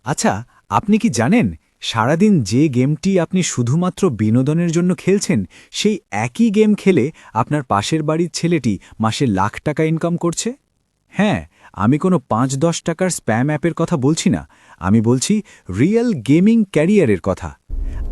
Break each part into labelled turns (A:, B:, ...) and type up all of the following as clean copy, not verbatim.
A: আচ্ছা, আপনি কি জানেন সারাদিন যে গেমটি আপনি শুধুমাত্র বিনোদনের জন্য খেলছেন সেই একই গেম খেলে আপনার পাশের বাড়ির ছেলেটি মাসে লাখ টাকা ইনকাম করছে? হ্যাঁ, আমি কোনো ৫-১০ টাকার স্প্যাম অ্যাপের কথা বলছি না, আমি বলছি রিয়েল গেমিং ক্যারিয়ারের কথা।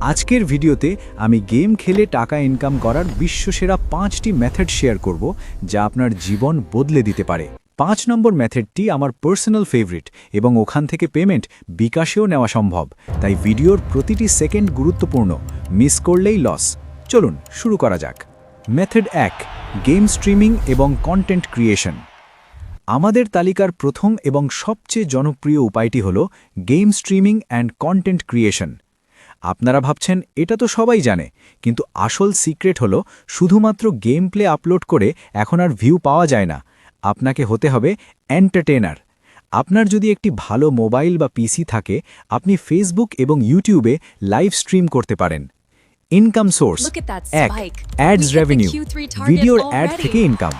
A: আজকের ভিডিওতে আমি গেম খেলে টাকা ইনকাম করার বিশ্বসেরা ৫টি মেথড শেয়ার করব যা আপনার জীবন বদলে দিতে পারে। ৫ নম্বর মেথডটি আমার পার্সোনাল ফেভারিট এবং ওখান থেকে পেমেন্ট বিকাশেও নেওয়া সম্ভব, তাই ভিডিওর প্রতিটি সেকেন্ড গুরুত্বপূর্ণ, মিস করলেই লস। চলুন শুরু করা যাক। মেথড ১, গেম স্ট্রিমিং এবং কন্টেন্ট ক্রিয়েশন। আমাদের তালিকার প্রথম এবং সবচেয়ে জনপ্রিয় উপায়টি হল game streaming and content creation. আপনারা ভাবছেন এটা তো সবাই জানে, কিন্তু আসল সিক্রেট হল শুধুমাত্র গেম প্লে আপলোড করে এখন আর ভিউ পাওয়া যায় না, আপনাকে হতে হবে এন্টারটেনার। আপনার যদি একটি ভালো মোবাইল বা পিসি থাকে, আপনি ফেসবুক এবং ইউটিউবে লাইভ স্ট্রিম করতে পারেন। ইনকাম সোর্স: ১, অ্যাডস রেভিনিউ, ভিডিওর অ্যাড থেকে income.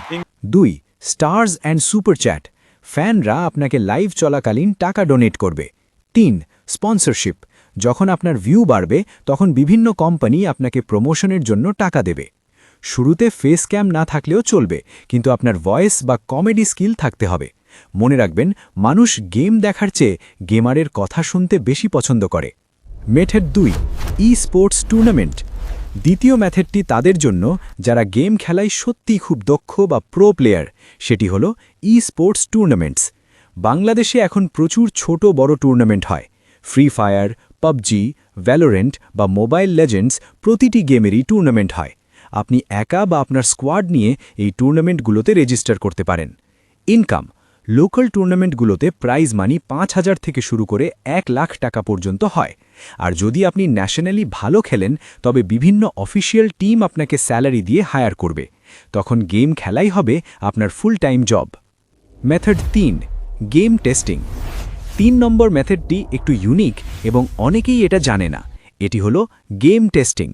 A: ২, stars and super chat, ফ্যানরা আপনাকে লাইভ চলাকালীন টাকা ডোনেট করবে। ৩, স্পন্সরশিপ, যখন আপনার ভিউ বাড়বে তখন বিভিন্ন কোম্পানি আপনাকে প্রমোশনের জন্য টাকা দেবে। শুরুতে ফেস ক্যাম না থাকলেও চলবে, কিন্তু আপনার ভয়েস বা কমেডি স্কিল থাকতে হবে। মনে রাখবেন, মানুষ গেম দেখার চেয়ে গেমারের কথা শুনতে বেশি পছন্দ করে। মেথড ২, ই স্পোর্টস টুর্নামেন্ট। দ্বিতীয় মেথডটি তাদের জন্য যারা গেম খেলায় সত্যিই খুব দক্ষ বা প্রো প্লেয়ার, সেটি হল ই স্পোর্টস টুর্নামেন্টস। বাংলাদেশে এখন প্রচুর ছোট বড় টুর্নামেন্ট হয়। ফ্রি ফায়ার, পাবজি, ভ্যালোরেন্ট বা মোবাইল লেজেন্ডস, প্রতিটি গেমেরই টুর্নামেন্ট হয়। আপনি একা বা আপনার স্কোয়াড নিয়ে এই টুর্নামেন্টগুলোতে রেজিস্টার করতে পারেন। ইনকাম: লোকাল টুর্নামেন্টগুলোতে প্রাইজ মানি ৫,০০০ থেকে শুরু করে ১,০০,০০০ টাকা পর্যন্ত হয়। আর যদি আপনি ন্যাশনালি ভালো খেলেন, তবে বিভিন্ন অফিসিয়াল টিম আপনাকে স্যালারি দিয়ে হায়ার করবে। তখন গেম খেলাই হবে আপনার full time job. Method ৩, game testing. ৩ নম্বর মেথডটি একটু ইউনিক এবং অনেকেই এটা জানে না। এটি হলো গেম টেস্টিং।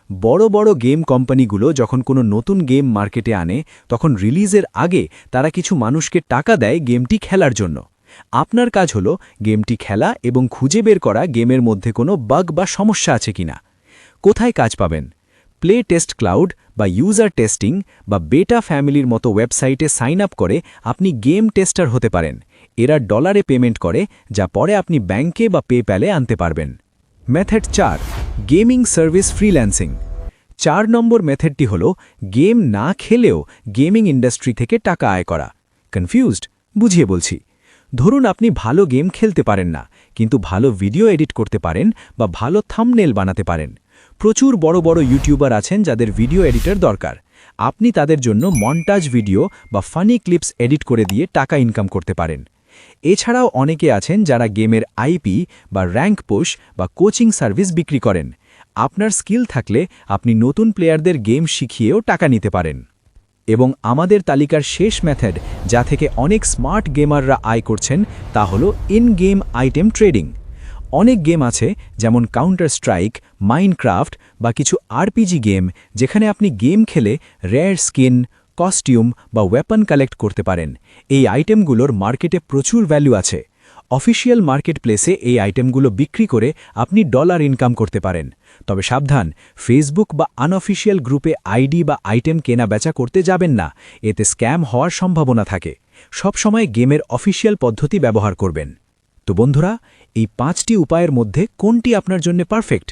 A: বড় বড় গেম কোম্পানিগুলো যখন কোনো নতুন গেম মার্কেটে আনে, তখন রিলিজের আগে তারা কিছু মানুষকে টাকা দেয় গেমটি খেলার জন্য। আপনার কাজ হলো গেমটি খেলা এবং খুঁজে বের করা গেমের মধ্যে কোনো বাগ বা সমস্যা আছে কিনা। কোথায় কাজ পাবেন? প্লে টেস্ট ক্লাউড বা ইউজার টেস্টিং বা বেটা ফ্যামিলির মতো ওয়েবসাইটে সাইন আপ করে আপনি গেম টেস্টার হতে পারেন। এরা ডলারে পেমেন্ট করে, যা পরে আপনি ব্যাংকে বা পেপ্যালে আনতে পারবেন। Method ৪, gaming service freelancing. ৪ নম্বর মেথডটি হল গেম না খেলেও গেমিং ইন্ডাস্ট্রি থেকে টাকা আয় করা। কনফিউজড? বুঝিয়ে বলছি। ধরুন আপনি ভালো গেম খেলতে পারেন না, কিন্তু ভালো ভিডিও এডিট করতে পারেন বা ভালো থাম্বনেল বানাতে পারেন। প্রচুর বড় বড় ইউটিউবার আছেন যাদের ভিডিও এডিটর দরকার। আপনি তাদের জন্য মন্টাজ ভিডিও বা ফানি ক্লিপস এডিট করে দিয়ে টাকা ইনকাম করতে পারেন। এছাড়াও অনেকে আছেন যারা গেমের আইপি বা র্যাঙ্ক পুশ বা কোচিং সার্ভিস বিক্রি করেন। আপনার স্কিল থাকলে আপনি নতুন প্লেয়ারদের গেম শিখিয়েও টাকা নিতে পারেন। এবং আমাদের তালিকার শেষ মেথড, যা থেকে অনেক স্মার্ট গেমাররা আয় করছেন, তা হল ইন গেম আইটেম ট্রেডিং। অনেক গেম আছে, যেমন কাউন্টার স্ট্রাইক, মাইনক্রাফট বা কিছু আরপিজি গেম, যেখানে আপনি গেম খেলে রেয়ার স্কিন, কস্টিউম বা ওয়েপন কালেক্ট করতে পারেন। এই আইটেমগুলোর মার্কেটে প্রচুর ভ্যালু আছে। অফিসিয়াল মার্কেট প্লেসে এই আইটেমগুলো বিক্রি করে আপনি ডলার ইনকাম করতে পারেন। তবে সাবধান, ফেসবুক বা আনঅফিসিয়াল গ্রুপে আইডি বা আইটেম কেনা বেচা করতে যাবেন না, এতে স্ক্যাম হওয়ার সম্ভাবনা থাকে। সবসময় গেমের অফিসিয়াল পদ্ধতি ব্যবহার করবেন। তো বন্ধুরা, এই ৫টি উপায়ের মধ্যে কোনটি আপনার জন্য পারফেক্ট?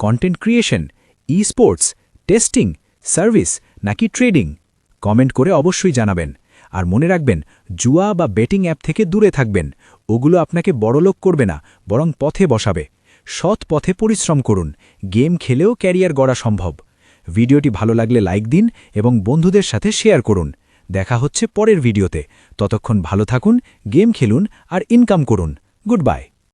A: কন্টেন্ট ক্রিয়েশন, ই স্পোর্টস, টেস্টিং, সার্ভিস নাকি ট্রেডিং? কমেন্ট করে অবশ্যই জানাবেন। আর মনে রাখবেন, জুয়া বা বেটিং অ্যাপ থেকে দূরে থাকবেন। ওগুলো আপনাকে বড়লোক করবে না, বরং পথে বসাবে। সৎ পথে পরিশ্রম করুন, গেম খেলেও ক্যারিয়ার গড়া সম্ভব। ভিডিওটি ভালো লাগলে লাইক দিন এবং বন্ধুদের সাথে শেয়ার করুন। দেখা হচ্ছে পরের ভিডিওতে। ততক্ষণ ভালো থাকুন, গেম খেলুন আর ইনকাম করুন। Good bye.